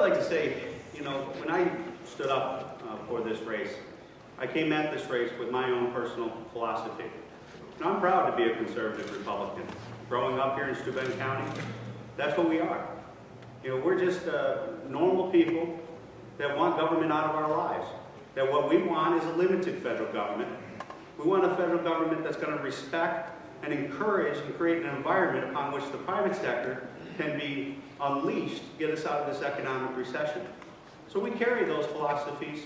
like to say, when I stood up for this race, I came at this race with my own personal philosophy. I'm proud to be a conservative Republican. Growing up here in Steuben County, that's what we are. We're just normal people that want government out of our lives. That what we want is a limited federal government. We want a federal government that's going to respect and encourage and create an environment upon which the private sector can be unleashed to get us out of this economic recession. So we carry those philosophies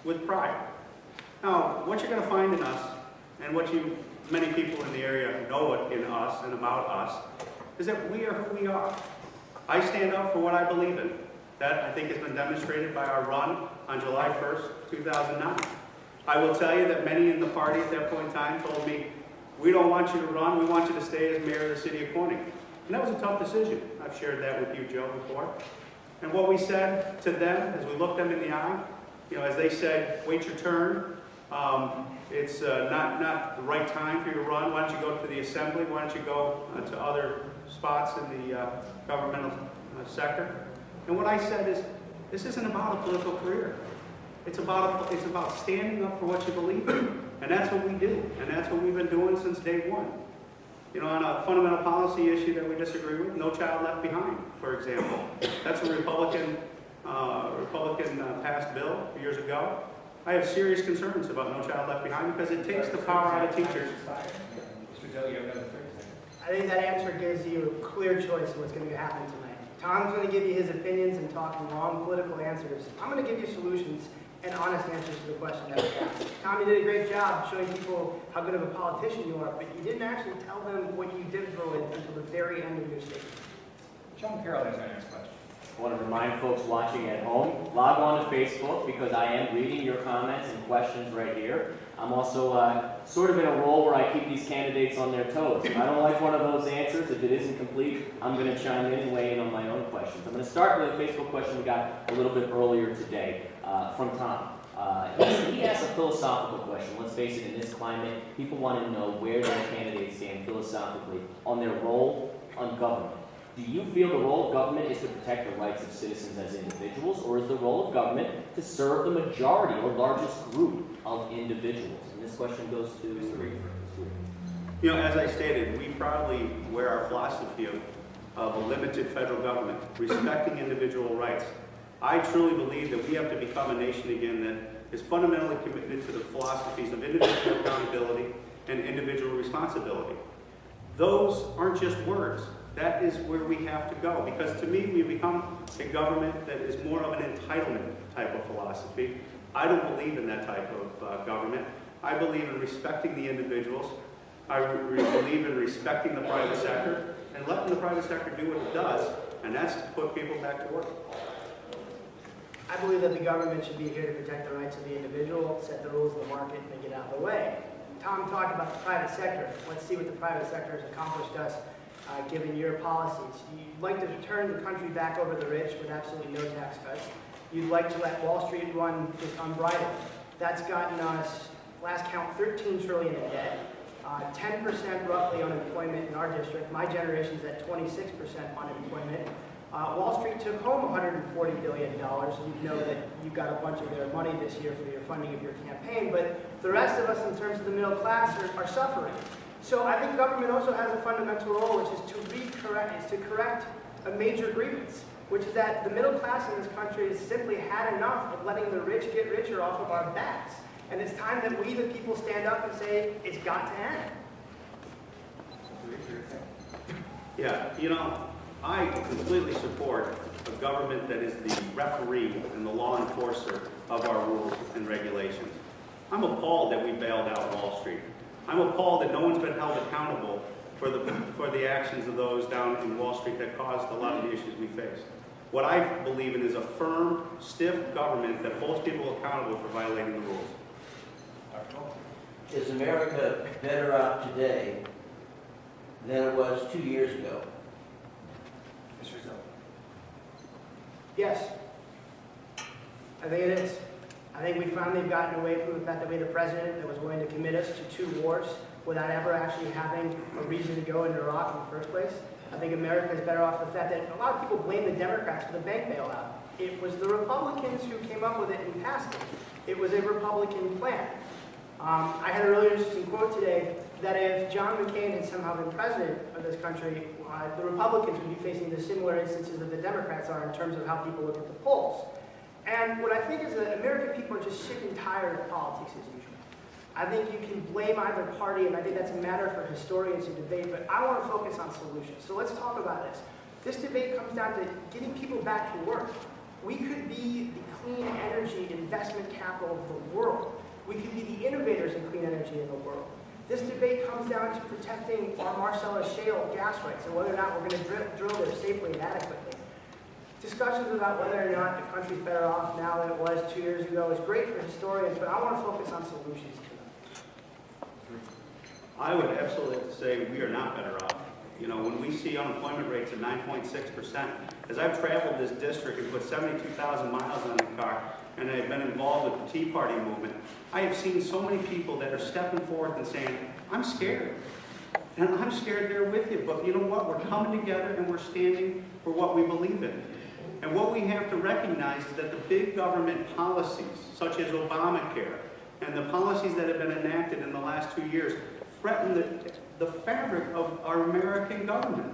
with pride. Now, what you're going to find in us, and what many people in the area know in us and about us, is that we are who we are. I stand up for what I believe in. That, I think, has been demonstrated by our run on July 1st, 2009. I will tell you that many in the party at that point in time told me, we don't want you to run, we want you to stay as mayor of the city of Corning. And that was a tough decision. I've shared that with you, Joe, before. And what we said to them, as we looked them in the eye, as they said, wait your turn, it's not the right time for you to run, why don't you go to the assembly, why don't you go to other spots in the governmental sector. And what I said is, this isn't about a political career. It's about standing up for what you believe in. And that's what we do. And that's what we've been doing since day one. On a fundamental policy issue that we disagree with, No Child Left Behind, for example. That's a Republican passed bill years ago. I have serious concerns about No Child Left Behind because it takes the power out of teachers. I think that answer gives you a clear choice of what's going to happen tonight. Tom's going to give you his opinions and talk long political answers. I'm going to give you solutions and honest answers to the question that was asked. Tom, you did a great job showing people how good of a politician you are, but you didn't actually tell them what you did for it until the very end of your statement. John Carroll has our next question. I want to remind folks watching at home, log on to Facebook because I am reading your comments and questions right here. I'm also sort of in a role where I keep these candidates on their toes. If I don't like one of those answers, if it isn't complete, I'm going to chime in and weigh in on my own questions. I'm going to start with a Facebook question we got a little bit earlier today from Tom. He asked a philosophical question. Let's face it, in this climate, people want to know where their candidates stand philosophically on their role on government. Do you feel the role of government is to protect the rights of citizens as individuals, or is the role of government to serve the majority or largest group of individuals? And this question goes to Mr. Reed. As I stated, we proudly wear our philosophy of a limited federal government, respecting individual rights. I truly believe that we have to become a nation again that is fundamentally committed to the philosophies of individual accountability and individual responsibility. Those aren't just words. That is where we have to go, because to me, we've become a government that is more of an entitlement type of philosophy. I don't believe in that type of government. I believe in respecting the individuals. I believe in respecting the private sector and letting the private sector do what it does, and that's to put people back to work. I believe that the government should be here to protect the rights of the individual, set the rules of the market, and get out of the way. Tom talked about the private sector. Let's see what the private sector has accomplished us. Given your policies. You'd like to turn the country back over the rich with absolutely no tax cuts. You'd like to let Wall Street run just unbridled. That's gotten us, last count, $13 trillion in debt, 10% roughly unemployment in our district. My generation's at 26% unemployment. Wall Street took home $140 billion. You know that you got a bunch of their money this year for your funding of your campaign, but the rest of us in terms of the middle class are suffering. So I think government also has a fundamental role, which is to correct a major grievance, which is that the middle class in this country has simply had enough of letting the rich get richer off of our backs. And it's time that we, the people, stand up and say, it's got to end. Yeah, I completely support a government that is the referee and the law enforcer of our rules and regulations. I'm appalled that we bailed out Wall Street. I'm appalled that no one's been held accountable for the actions of those down in Wall Street that caused a lot of the issues we face. What I believe in is a firm, stiff government that holds people accountable for violating the rules. Is America better off today than it was 2 years ago? Mr. Zeller. Yes, I think it is. I think we finally have gotten away from the fact that we had a president that was willing to commit us to 2 wars without ever actually having a reason to go into Iraq in the first place. I think America is better off with the fact that a lot of people blame the Democrats for the bank bailout. It was the Republicans who came up with it and passed it. It was a Republican plan. I had a really interesting quote today that if John McCain had somehow been president of this country, the Republicans would be facing the similar instances that the Democrats are in terms of how people look at the polls. And what I think is that American people are just sick and tired of politics as usual. I think you can blame either party, and I think that's a matter for historians to debate, but I want to focus on solutions. So let's talk about this. This debate comes down to getting people back to work. We could be the clean energy investment capital of the world. We could be the innovators in clean energy in the world. This debate comes down to protecting our Marcellus shale gas rights and whether or not we're going to drill there safely and adequately. Discussions about whether or not the country's better off now than it was 2 years ago is great for historians, but I want to focus on solutions to them. I would absolutely say we are not better off. You know, when we see unemployment rates at 9.6%, as I've traveled this district and put 72,000 miles on the car, and I've been involved with the Tea Party movement, I have seen so many people that are stepping forth and saying, I'm scared. And I'm scared there with you, but you know what? We're coming together and we're standing for what we believe in. And what we have to recognize is that the big government policies, such as Obamacare, and the policies that have been enacted in the last 2 years, threaten the fabric of our American government.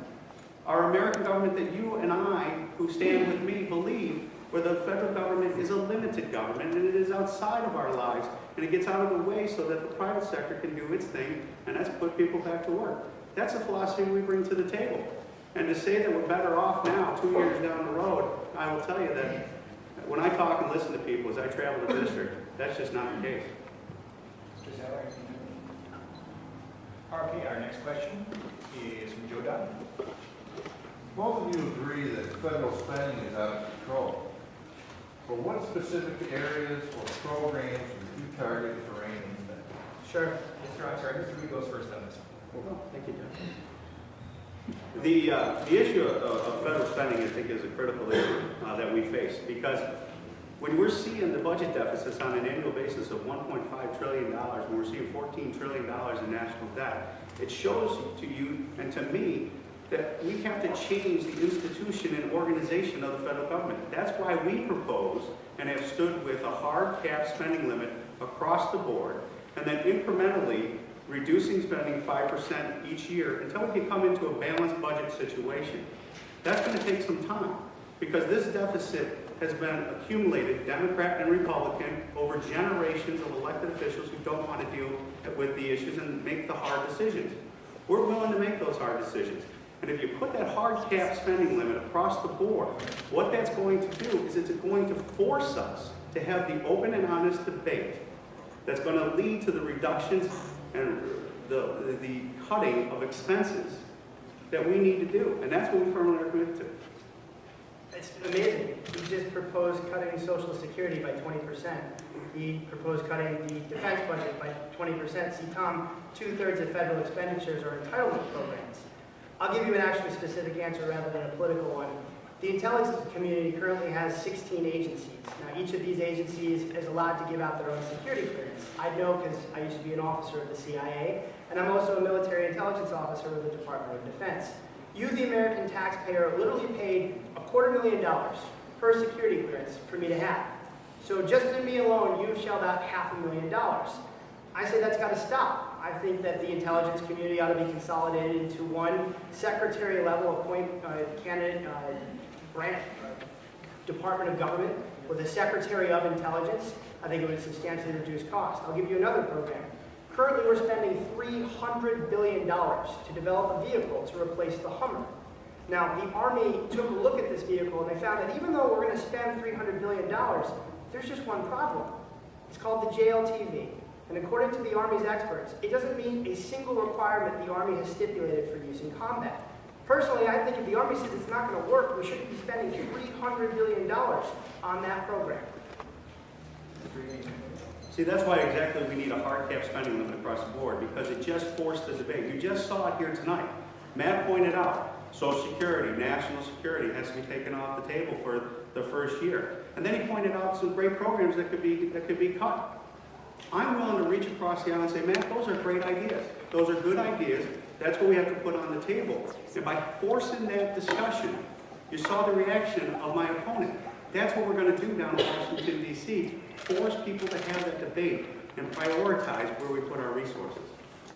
Our American government that you and I, who stand with me, believe, where the federal government is a limited government and it is outside of our lives, and it gets out of the way so that the private sector can do its thing, and that's put people back to work. That's a philosophy we bring to the table. And to say that we're better off now, 2 years down the road, I will tell you that when I talk and listen to people as I travel the district, that's just not the case. Mr. Zeller? RP, our next question is from Joe Dunn. Both of you agree that federal spending is out of control. But what specific areas or programs would you target for reining spending? Sure. Mr. Reed goes first on this one. Well, thank you, Judge. The issue of federal spending, I think, is a critical issue that we face, because when we're seeing the budget deficits on an annual basis of $1.5 trillion, when we're seeing $14 trillion in national debt, it shows to you and to me that we have to change the institution and organization of the federal government. That's why we propose and have stood with a hard cap spending limit across the board, and then incrementally reducing spending 5% each year until we can come into a balanced budget situation. That's going to take some time, because this deficit has been accumulated, Democrat and Republican, over generations of elected officials who don't want to deal with the issues and make the hard decisions. We're willing to make those hard decisions. And if you put that hard cap spending limit across the board, what that's going to do is it's going to force us to have the open and honest debate that's going to lead to the reductions and the cutting of expenses that we need to do. And that's what we firmly are committed to. It's amazing. He just proposed cutting Social Security by 20%. He proposed cutting the defense budget by 20%. See, Tom, 2/3 of federal expenditures are entitlement programs. I'll give you an actually specific answer rather than a political one. The intelligence community currently has 16 agencies. Now, each of these agencies is allowed to give out their own security clearance. I know because I used to be an officer of the CIA, and I'm also a military intelligence officer with the Department of Defense. You, the American taxpayer, literally paid $250,000 per security clearance for me to have. So just in me alone, you've shelled out $500,000. I say that's got to stop. I think that the intelligence community ought to be consolidated into one secretary level candidate branch, Department of Government with a Secretary of Intelligence. I think it would substantially reduce cost. I'll give you another program. Currently, we're spending $300 billion to develop a vehicle to replace the Hummer. Now, the Army took a look at this vehicle and they found that even though we're going to spend $300 billion, there's just one problem. It's called the JLTV. And according to the Army's experts, it doesn't meet a single requirement the Army has stipulated for use in combat. Personally, I think if the Army says it's not going to work, we shouldn't be spending $300 billion on that program. See, that's why exactly we need a hard cap spending limit across the board, because it just forced the debate. You just saw it here tonight. Matt pointed out, Social Security, national security has to be taken off the table for the first year. And then he pointed out some great programs that could be cut. I'm willing to reach across the aisle and say, Matt, those are great ideas. Those are good ideas. That's what we have to put on the table. And by forcing that discussion, you saw the reaction of my opponent. That's what we're going to do down in Washington, D.C. Force people to have that debate and prioritize where we put our resources.